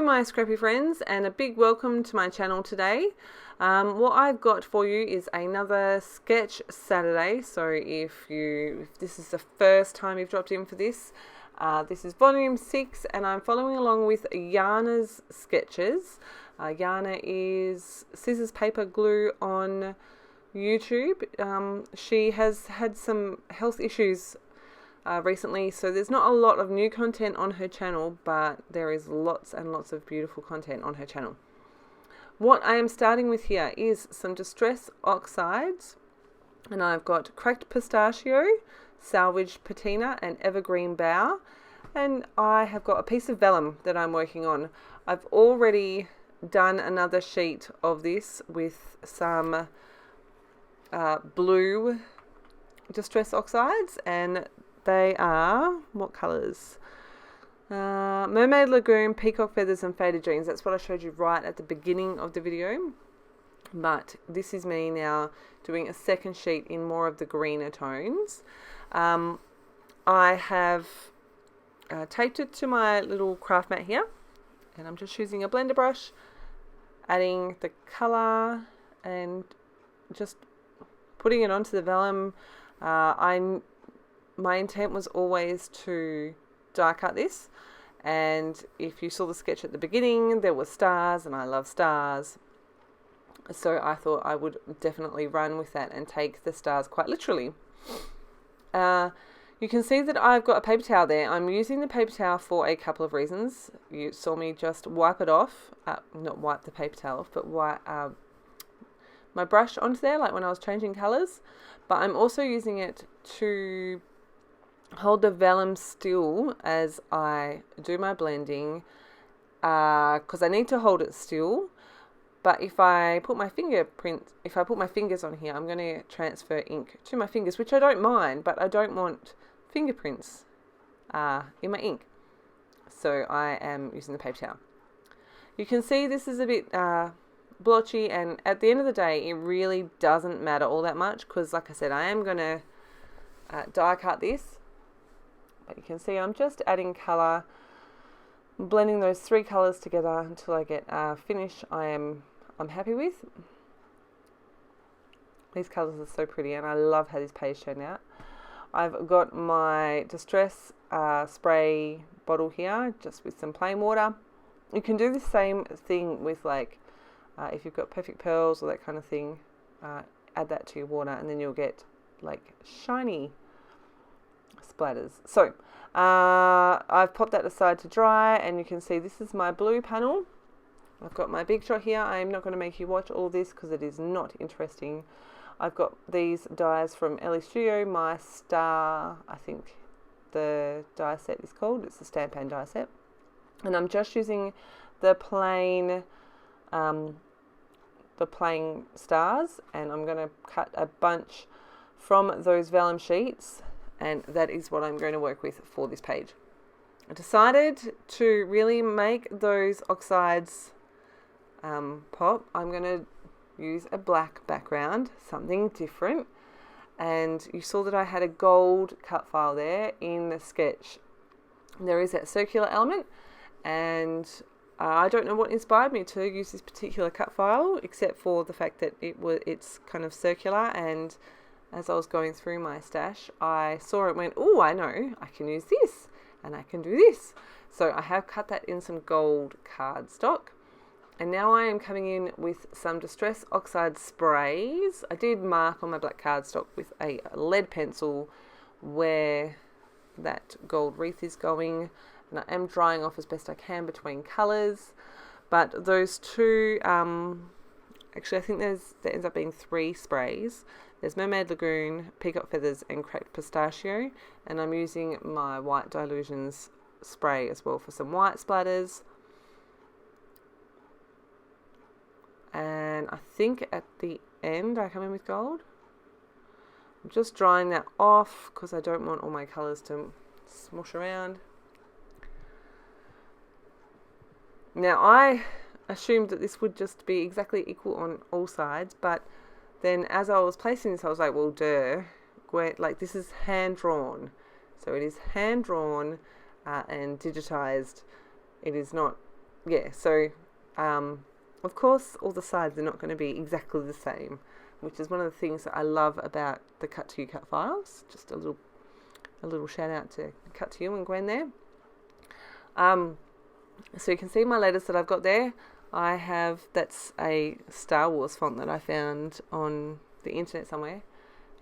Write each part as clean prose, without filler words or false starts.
Hello my scrappy friends, and a big welcome to my channel today. What I've got for you is another sketch Saturday. So if this is the first time you've dropped in for this, this is volume 6 and I'm following along with Jana's sketches. Jana is Scissors Paper Glue on YouTube. She has had some health issues recently, so there's not a lot of new content on her channel, but there is lots and lots of beautiful content on her channel. What I am starting with here is some distress oxides, and I've got cracked pistachio, salvaged patina and evergreen bough, and I have got a piece of vellum that I'm working on. I've already done another sheet of this with some blue distress oxides, and they are, what colours? Mermaid Lagoon, Peacock Feathers and Faded Dreams. That's what I showed you right at the beginning of the video. But this is me now doing a second sheet in more of the greener tones. I have taped it to my little craft mat here. And I'm just using a blender brush, adding the colour and just putting it onto the vellum. My intent was always to die cut this, and if you saw the sketch at the beginning, there were stars, and I love stars, so I thought I would definitely run with that and take the stars quite literally. You can see that I've got a paper towel there. I'm using the paper towel for a couple of reasons. You saw me just wipe it off, not wipe the paper towel off, but wipe my brush onto there, like when I was changing colours. But I'm also using it to hold the vellum still as I do my blending, because I need to hold it still. But if I put my fingers on here, I'm going to transfer ink to my fingers, which I don't mind, but I don't want fingerprints in my ink. So I am using the paper towel. You can see this is a bit blotchy, and at the end of the day, it really doesn't matter all that much, because like I said, I am going to die cut this. You can see I'm just adding colour, blending those 3 colours together until I get a finish I'm happy with. These colours are so pretty, and I love how this page turned out. I've got my distress spray bottle here, just with some plain water. You can do the same thing with, like, if you've got perfect pearls or that kind of thing, add that to your water, and then you'll get like shiny splatters. So I've popped that aside to dry, and you can see this is my blue panel. I've got my big shot here. I'm not going to make you watch all this because it is not interesting. I've got these dies from Ellie Studio, my star, I think the die set is called. It's the stamp and die set, and I'm just using the plain stars, and I'm going to cut a bunch from those vellum sheets, and that is what I'm going to work with for this page. I decided to really make those oxides pop. I'm going to use a black background, something different, and you saw that I had a gold cut file there in the sketch. There is that circular element, and I don't know what inspired me to use this particular cut file, except for the fact that it's kind of circular, and as I was going through my stash, I saw it and went, oh, I know, I can use this, and I can do this. So I have cut that in some gold cardstock, and now I am coming in with some Distress Oxide sprays. I did mark on my black cardstock with a lead pencil where that gold wreath is going, and I am drying off as best I can between colours. But those two, actually I think there ends up being 3 sprays. There's Mermaid Lagoon, Peacock Feathers and Cracked Pistachio, and I'm using my White Dilutions spray as well for some white splatters. And I think at the end I come in with gold. I'm just drying that off because I don't want all my colours to smush around. Now I assumed that this would just be exactly equal on all sides, but then as I was placing this, I was like, well, duh, like this is hand drawn. So it is hand drawn and digitized. It is not yeah, so of course all the sides are not going to be exactly the same, which is one of the things that I love about the Cut to You cut files. Just a little shout out to Cut to You and Gwen there. So you can see my letters that I've got there. That's a Star Wars font that I found on the internet somewhere.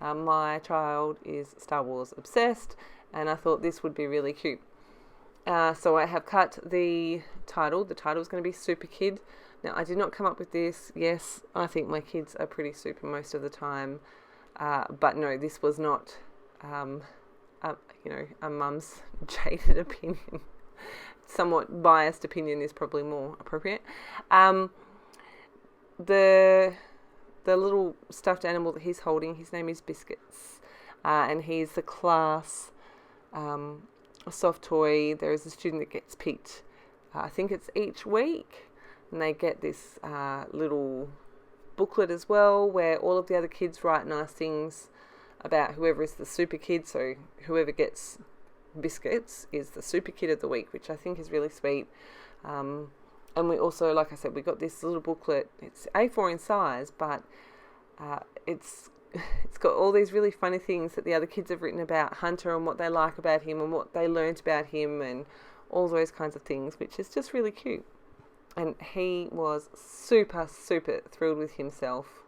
My child is Star Wars obsessed, and I thought this would be really cute. So I have cut the title. The title is going to be Super Kid. Now, I did not come up with this. Yes, I think my kids are pretty super most of the time. But no, this was not, a mum's jaded opinion. Somewhat biased opinion is probably more appropriate. The little stuffed animal that he's holding, his name is Biscuits, and he's the class soft toy. There is a student that gets picked, I think it's each week, and they get this little booklet as well where all of the other kids write nice things about whoever is the super kid. So whoever gets Biscuits is the super kid of the week, which I think is really sweet. And we also, like I said, we got this little booklet. It's A4 in size, but it's got all these really funny things that the other kids have written about Hunter and what they like about him and what they learnt about him and all those kinds of things, which is just really cute. And he was super, super thrilled with himself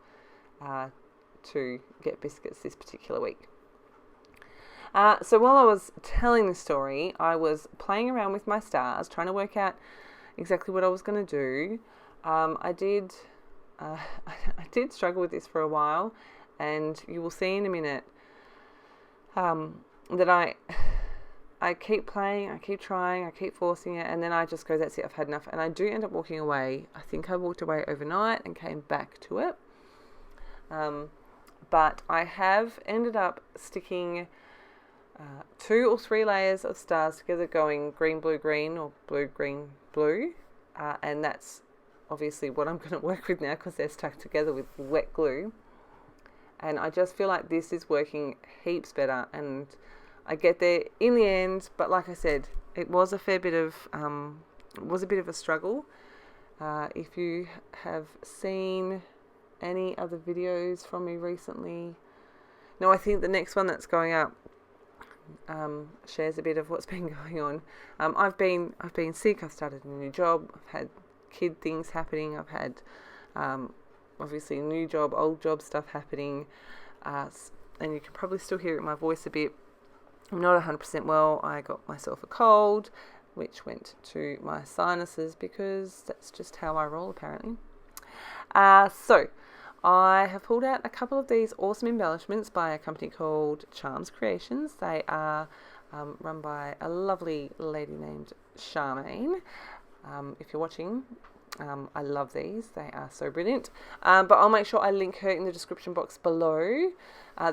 to get Biscuits this particular week. So while I was telling the story, I was playing around with my stars, trying to work out exactly what I was going to do. I did struggle with this for a while, and you will see in a minute that I keep playing, I keep trying, I keep forcing it, and then I just go, that's it, I've had enough. And I do end up walking away. I think I walked away overnight and came back to it. But I have ended up sticking 2 or 3 layers of stars together, going green, blue, green, or blue, green, blue. And that's obviously what I'm going to work with now because they're stuck together with wet glue. And I just feel like this is working heaps better, and I get there in the end. But like I said, it was a fair bit of, a struggle. If you have seen any other videos from me recently, no, I think the next one that's going up shares a bit of what's been going on. I've been sick. I've started a new job. I've had kid things happening. I've had obviously new job, old job stuff happening, and you can probably still hear it in my voice a bit. I'm not 100% well. I got myself a cold, which went to my sinuses because that's just how I roll apparently. So I have pulled out a couple of these awesome embellishments by a company called Charms Creations. They are run by a lovely lady named Charmaine. If you're watching, I love these. They are so brilliant. But I'll make sure I link her in the description box below.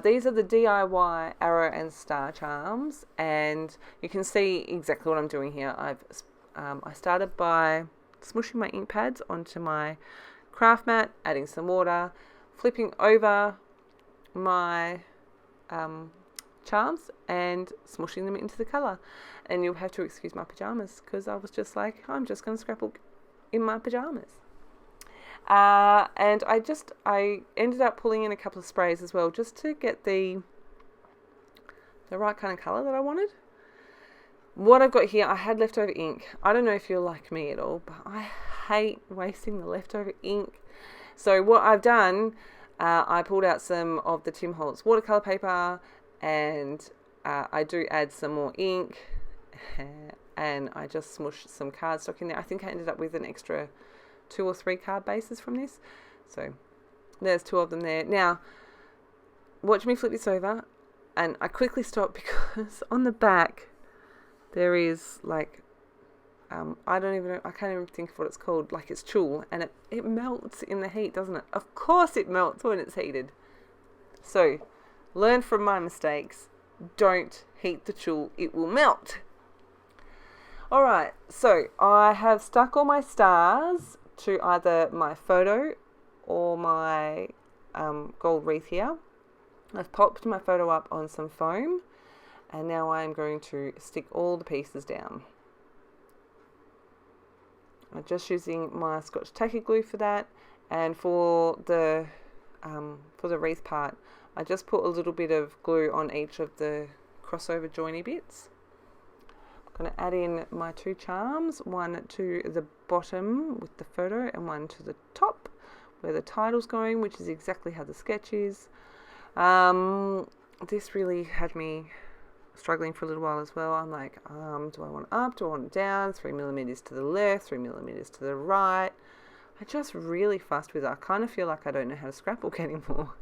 These are the DIY arrow and star charms, and you can see exactly what I'm doing here. I started by smushing my ink pads onto my craft mat, adding some water, flipping over my charms and smushing them into the colour. And you'll have to excuse my pyjamas because I was just like, I'm just going to scrapbook in my pyjamas. And I ended up pulling in a couple of sprays as well just to get the right kind of colour that I wanted. What I've got here, I had leftover ink. I don't know if you're like me at all, but I hate wasting the leftover ink. So what I've done, I pulled out some of the Tim Holtz watercolour paper, and I do add some more ink, and I just smushed some cardstock in there. I think I ended up with an extra 2 or 3 card bases from this. So there's 2 of them there. Now, watch me flip this over, and I quickly stop because on the back there is like, I can't even think of what it's called, like it's tulle, and it melts in the heat, doesn't it? Of course it melts when it's heated. So, learn from my mistakes. Don't heat the tulle, it will melt. Alright, so I have stuck all my stars to either my photo or my gold wreath here. I've popped my photo up on some foam, and now I'm going to stick all the pieces down. I'm just using my Scotch tacky glue for that, and for the wreath part, I just put a little bit of glue on each of the crossover joiny bits. I'm going to add in my 2 charms, one to the bottom with the photo and one to the top where the title's going, which is exactly how the sketch is. This really had me struggling for a little while as well. I'm like, do I want it up? Do I want it down? 3mm to the left, 3mm to the right. I just really fussed with it. I kind of feel like I don't know how to scrapbook anymore.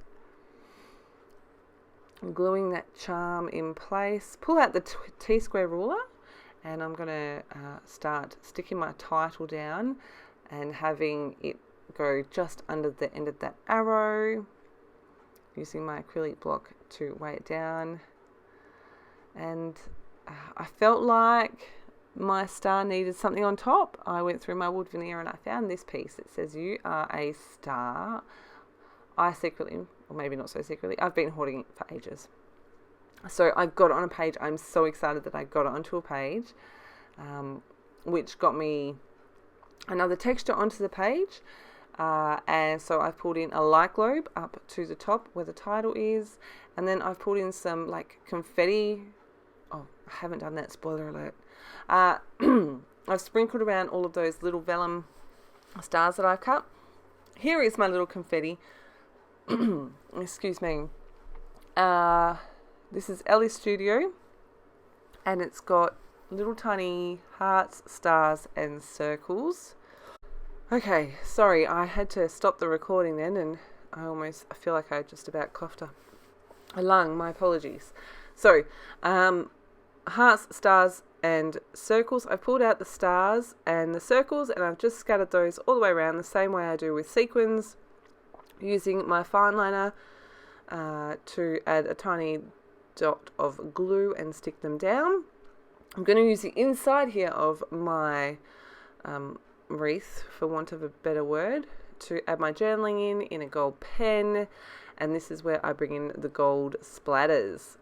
I'm gluing that charm in place. Pull out the T-square ruler, and I'm going to start sticking my title down and having it go just under the end of that arrow, using my acrylic block to weigh it down. And I felt like my star needed something on top. I went through my wood veneer and I found this piece. It says, "You are a star." I secretly, or maybe not so secretly, I've been hoarding it for ages. So I got it on a page. I'm so excited that I got it onto a page, which got me another texture onto the page. And so I've pulled in a light globe up to the top where the title is, and then I've pulled in some like confetti. Oh, I haven't done that, spoiler alert. I've sprinkled around all of those little vellum stars that I've cut. Here is my little confetti. Excuse me. This is Ellie's Studio, and it's got little tiny hearts, stars and circles. Okay, sorry, I had to stop the recording then, and I feel like I just about coughed a lung. My apologies. So, hearts, stars and circles. I've pulled out the stars and the circles, and I've just scattered those all the way around the same way I do with sequins, using my fine liner to add a tiny dot of glue and stick them down. I'm going to use the inside here of my wreath, for want of a better word, to add my journaling in a gold pen, and this is where I bring in the gold splatters.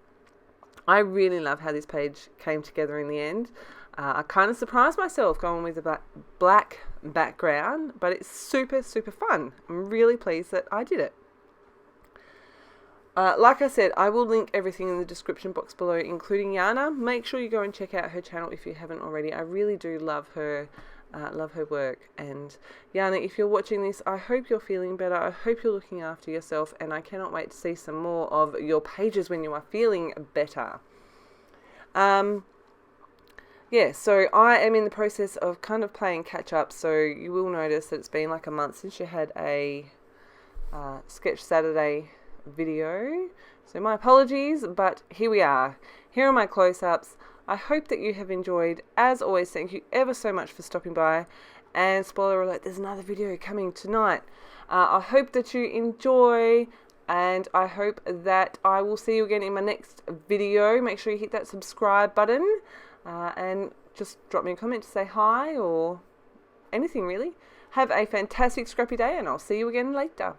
I really love how this page came together in the end. I kind of surprised myself going with a black background, but it's super fun. I'm really pleased that I did it. Like I said, I will link everything in the description box below, including Jana. Make sure you go and check out her channel if you haven't already. I really do love her work. And Jana, if you're watching this, I hope you're feeling better. I hope you're looking after yourself, and I cannot wait to see some more of your pages when you are feeling better. Yeah, so I am in the process of kind of playing catch up, so you will notice that it's been like a month since you had a Sketch Saturday video. So my apologies, but here we are. Here are my close-ups. I hope that you have enjoyed. As always, thank you ever so much for stopping by. And spoiler alert, there's another video coming tonight. I hope that you enjoy, and I hope that I will see you again in my next video. Make sure you hit that subscribe button, and just drop me a comment to say hi or anything really. Have a fantastic scrappy day, and I'll see you again later.